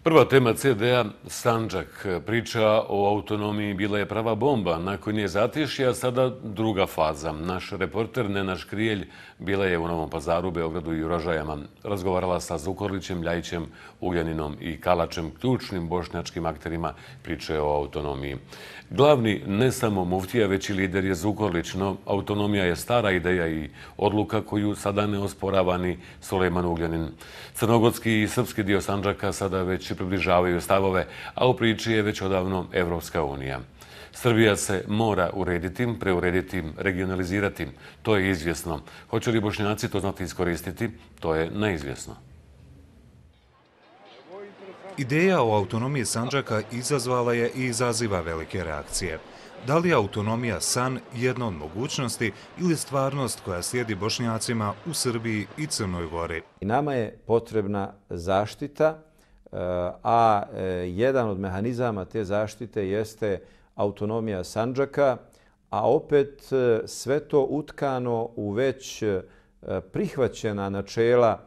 Prva tema CD-a, Sandžak. Priča o autonomiji bila je prava bomba. Nakon nje zatišja, a sada druga faza. Naš reporter Nenad Škrijelj bila je u Novom Pazaru, Beogradu i Rožajama. Razgovarala sa Zukorlićem, Ljajićem, Ugljaninom i Kalačem, ključnim bošnjačkim akterima priče o autonomiji. Glavni ne samo muftija, već i lider je Zukorlić, no autonomija je stara ideja i odluka koju sada ne osporava ni Sulejman Ugljanin. Crnogorski i srpski dio Sandžaka sada već približavaju stavove, a u priči je već odavno Evropska unija. Srbija se mora urediti, preurediti, regionalizirati. To je izvjesno. Hoće li Bošnjaci to znati iskoristiti? To je neizvjesno. Ideja o autonomiji Sandžaka izazvala je i izaziva velike reakcije. Da li je autonomija san jedna od mogućnosti ili stvarnost koja slijedi Bošnjacima u Srbiji i Crnoj Gori? Nama je potrebna zaštita, a jedan od mehanizama te zaštite jeste autonomija Sandžaka, a opet sve to utkano u već prihvaćena načela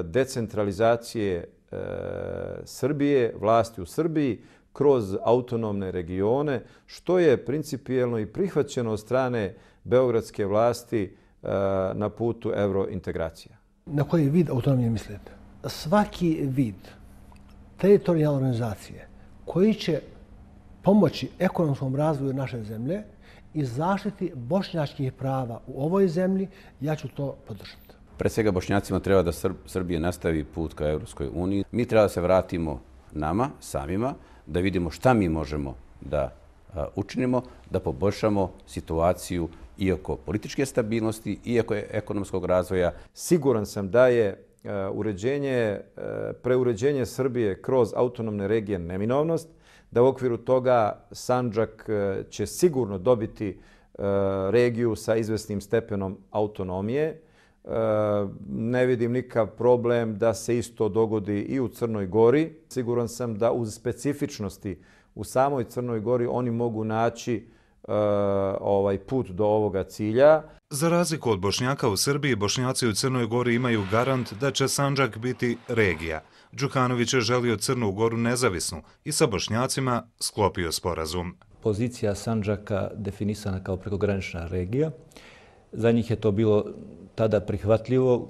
decentralizacije Srbije, vlasti u Srbiji, kroz autonomne regione, što je principijelno i prihvaćeno od strane beogradske vlasti na putu eurointegracija. Na koji vid autonomije mislite? Svaki vid teritorijalne organizacije koji će pomoći ekonomskom razvoju naše zemlje i zaštiti bošnjačkih prava u ovoj zemlji, ja ću to podržati. Pre svega Bošnjacima treba da Srbija nastavi put ka Evropskoj uniji. Mi treba da se vratimo nama, samima, da vidimo šta mi možemo da učinimo, da poboljšamo situaciju i oko političke stabilnosti i oko ekonomskog razvoja. Siguran sam da je preuređenje Srbije kroz autonomne regije neminovnost, da u okviru toga Sandžak će sigurno dobiti regiju sa izvesnim stepenom autonomije. Ne vidim nikakav problem da se isto dogodi i u Crnoj Gori. Siguran sam da uz specifičnosti u samoj Crnoj Gori oni mogu naći put do ovoga cilja. Za razliku od Bošnjaka u Srbiji, Bošnjaci u Crnoj Gori imaju garant da će Sandžak biti regija. Đukanović je želio Crnu Goru nezavisnu i sa Bošnjacima sklopio sporazum. Pozicija Sandžaka definisana kao prekogranična regija. Za njih je to bilo tada prihvatljivo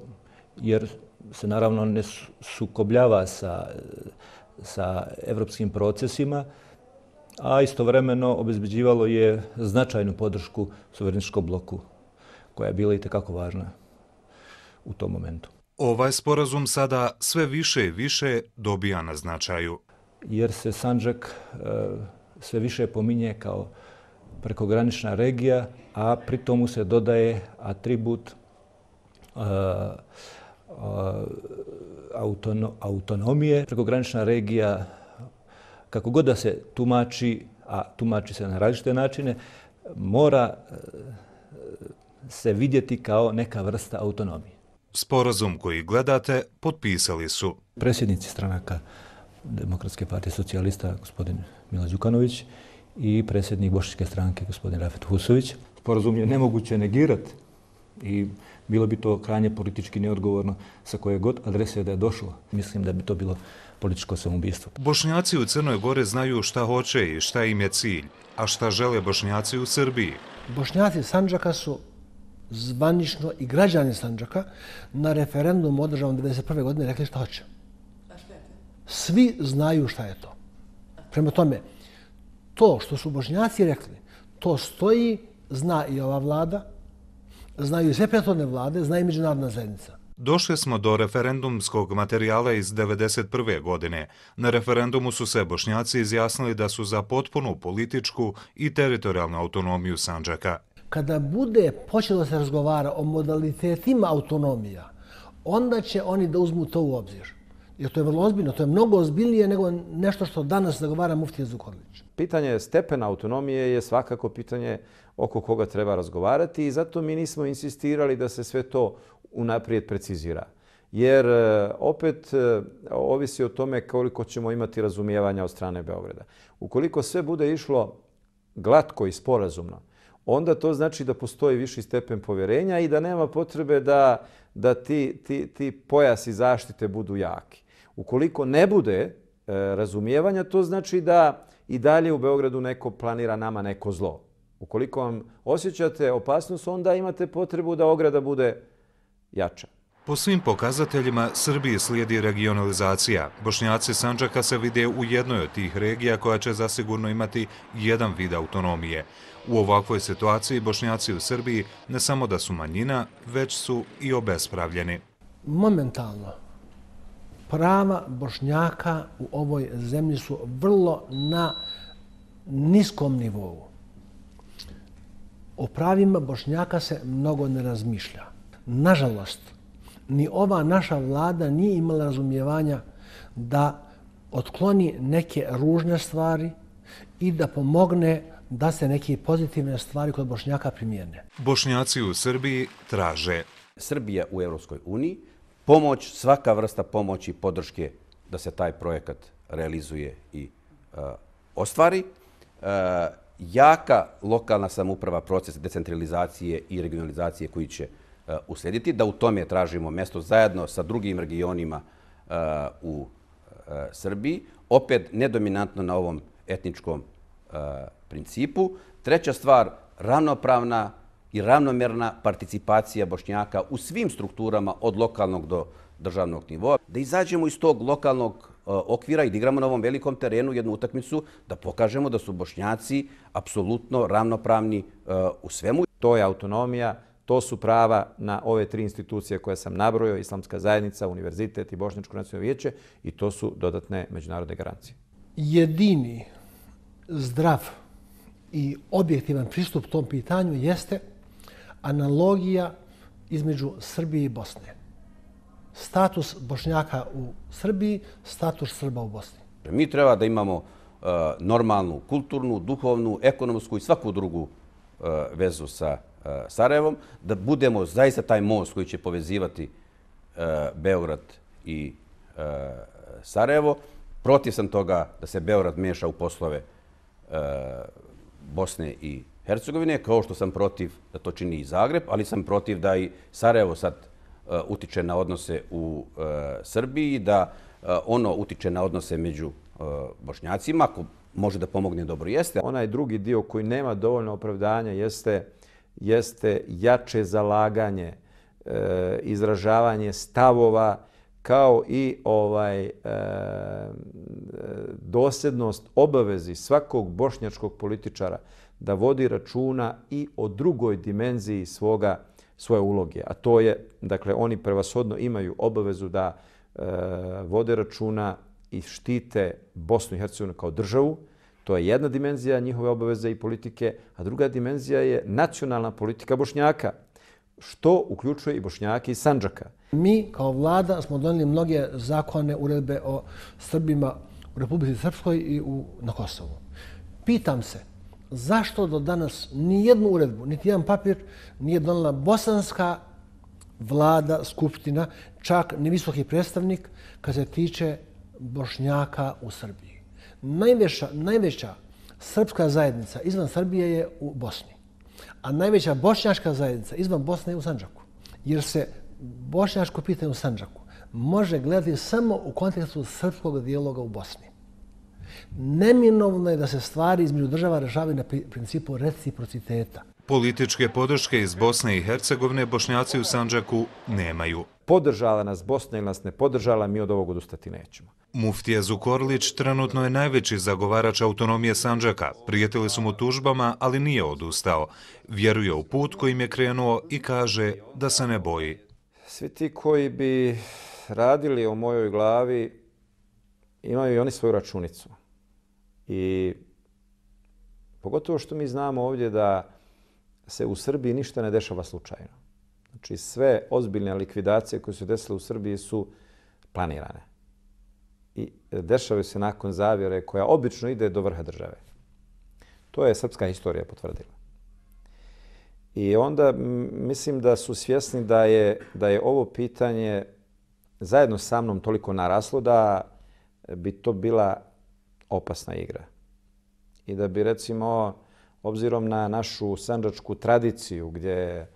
jer se naravno ne sukobljava sa evropskim procesima, a istovremeno obezbeđivalo je značajnu podršku suverenističkom bloku koja je bila itekako važna u tom momentu. Ovaj sporazum sada sve više i više dobija na značaju. Jer se Sandžak sve više pominje kao prekogranična regija, a pri tomu se dodaje atribut autonomije. Prekogranična regija, kako god da se tumači, a tumači se na različite načine, mora se vidjeti kao neka vrsta autonomije. Sporazum koji gledate potpisali su predsjednici stranaka Demokratske partije socijalista, gospodin Milo Đukanović, i predsjednik Bošnjačke stranke, gospodin Rafet Husović. Sporazum je nemoguće negirati i bilo bi to krajnje politički neodgovorno sa koje god adrese da je došlo. Mislim da bi to bilo političko samoubistvo. Bošnjaci u Crnoj Gori znaju šta hoće i šta im je cilj, a šta žele Bošnjaci u Srbiji. Bošnjaci Sandžaka su zvanično i građani Sandžaka na referendumu održanom 1991. godine rekli šta hoće. Svi znaju šta je to. Prema tome, to što su Bošnjaci rekli, to stoji, zna i ova vlada, znaju i sve prethodne vlade, zna i međunarodna zajednica. Došli smo do referendumskog materijala iz 1991. godine. Na referendumu su se Bošnjaci izjasnili da su za potpunu političku i teritorijalnu autonomiju Sandžaka. Kada bude počelo se razgovara o modalitetima autonomija, onda će oni da uzmu to u obzir. Jer to je vrlo ozbiljno, to je mnogo ozbiljnije nego nešto što danas zagovara muftija Zukorlić. Pitanje stepena autonomije je svakako pitanje oko koga treba razgovarati i zato mi nismo insistirali da se sve to unaprijed precizira. Jer opet ovisi o tome koliko ćemo imati razumijevanja od strane Beograda. Ukoliko sve bude išlo glatko i sporazumno, onda to znači da postoji viši stepen povjerenja i da nema potrebe da ti pojasi zaštite budu jaki. Ukoliko ne bude razumijevanja, to znači da i dalje u Beogradu neko planira nama neko zlo. Ukoliko vam osjećate opasnost, onda imate potrebu da ograda bude jača. Po svim pokazateljima, Srbiji slijedi regionalizacija. Bošnjaci Sandžaka se vide u jednoj od tih regija koja će zasigurno imati jedan vid autonomije. U ovakvoj situaciji Bošnjaci u Srbiji ne samo da su manjina, već su i obespravljeni. Momentalno, prava Bošnjaka u ovoj zemlji su vrlo na niskom nivou. O pravima Bošnjaka se mnogo ne razmišlja. Nažalost, ni ova naša vlada nije imala razumijevanja da otkloni neke ružne stvari i da pomogne da se neke pozitivne stvari kod Bošnjaka primijene. Bošnjaci u Srbiji traže Srbija u Europskoj uniji, pomoć, svaka vrsta pomoći i podrške da se taj projekat realizuje i ostvari. Jaka lokalna samouprava, proces decentralizacije i regionalizacije koji će uslijediti, da u tome tražimo mjesto zajedno sa drugim regionima u Srbiji, opet nedominantno na ovom etničkom principu. Treća stvar, ravnopravna i ravnomjerna participacija Bošnjaka u svim strukturama od lokalnog do državnog nivoa. Da izađemo iz tog lokalnog okvira i da igramo na ovom velikom terenu jednu utakmicu, da pokažemo da su Bošnjaci apsolutno ravnopravni u svemu. To je autonomija, to su prava na ove tri institucije koje sam nabrojao, Islamska zajednica, univerzitet i Bošnjačko nacionalno vijeće, i to su dodatne međunarodne garancije. Jedini zdrav i objektivan pristup tom pitanju jeste analogija između Srbije i Bosne. Status Bošnjaka u Srbiji, status Srba u Bosni. Mi treba da imamo normalnu, kulturnu, duhovnu, ekonomsku i svaku drugu vezu sa Sarajevom, da budemo zaista taj most koji će povezivati Beograd i Sarajevo. Protiv sam toga da se Beograd meša u poslove Bosne i Hercegovine, kao što sam protiv da to čini i Zagreb, ali sam protiv da i Sarajevo sad utiče na odnose u Srbiji, da ono utiče na odnose među Bošnjacima. Ako može da pomogne, dobro jeste. Onaj drugi dio koji nema dovoljno opravdanja jeste jače zalaganje, izražavanje stavova, kao i dosljednost obavezi svakog bošnjačkog političara da vodi računa i o drugoj dimenziji svoje uloge. A to je, dakle, oni prevashodno imaju obavezu da vode računa i štite Bosnu i Hercegovinu kao državu. To je jedna dimenzija njihove obaveze i politike, a druga dimenzija je nacionalna politika Bošnjaka, što uključuje i Bošnjake iz Sandžaka. Mi kao vlada smo donijeli mnoge zakone, uredbe o Srbima u Republici Srpskoj i na Kosovu. Pitam se, zašto do danas nijednu uredbu, niti jedan papir nije donijela bosanska vlada, skupština, čak ni visoki predstavnik kad se tiče Bošnjaka u Srbiji. Najveća srpska zajednica izvan Srbije je u Bosni, a najveća bošnjačka zajednica izvan Bosne je u Sandžaku. Jer se bošnjačko pitanje u Sandžaku može gledati samo u kontekstu srpskog dijaloga u Bosni. Neminovno je da se stvari između država rešavaju na principu reciprociteta. Političke podrške iz Bosne i Hercegovine Bošnjaci u Sandžaku nemaju. Podržala nas Bosna ili nas ne podržala, mi od ovog odustati nećemo. Muftija Zukorlić trenutno je najveći zagovarač autonomije Sandžaka. Prijetili su mu tužbama, ali nije odustao. Vjeruje u put kojim je krenuo i kaže da se ne boji. Svi ti koji bi radili o mojoj glavi imaju i oni svoju računicu. I pogotovo što mi znamo ovdje da se u Srbiji ništa ne dešava slučajno. Znači sve ozbiljne likvidacije koje su desile u Srbiji su planirane. I dešavaju se nakon zavjere koja obično ide do vrha države. To je srpska historija potvrdila. I onda mislim da su svjesni da je ovo pitanje zajedno sa mnom toliko naraslo da bi to bila opasna igra. I da bi, recimo, obzirom na našu sandžačku tradiciju gdje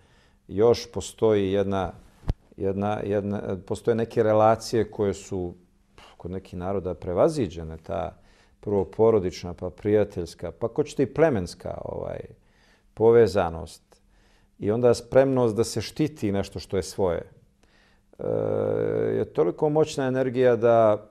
još postoji postoje neke relacije kod nekih naroda prevaziđena ta prvo porodična, pa prijateljska, pa ko ćete i plemenska povezanost i onda spremnost da se štiti nešto što je svoje, je toliko moćna energija da,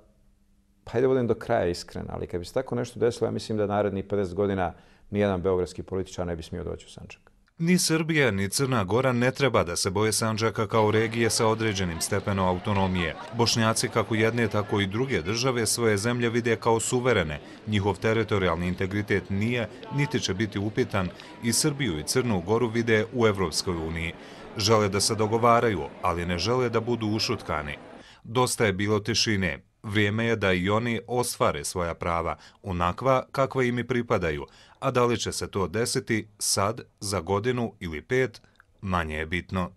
pa hajde budem do kraja iskren, ali kad bi se tako nešto desilo, ja mislim da narednih 50 godina nijedan beogradski političar ne bi smio doći u Sandžak. Ni Srbija, ni Crna Gora ne treba da se boje Sandžaka kao regije sa određenim stepenom autonomije. Bošnjaci kako jedne, tako i druge države svoje zemlje vide kao suverene. Njihov teritorijalni integritet nije, niti će biti upitan i Srbiju i Crnu Goru vide u Evropskoj uniji. Žele da se dogovaraju, ali ne žele da budu ušutkani. Dosta je bilo tišine. Vrijeme je da i oni ostvare svoja prava, onakva kakva im i pripadaju, a da li će se to desiti sad, za godinu ili 5, manje je bitno.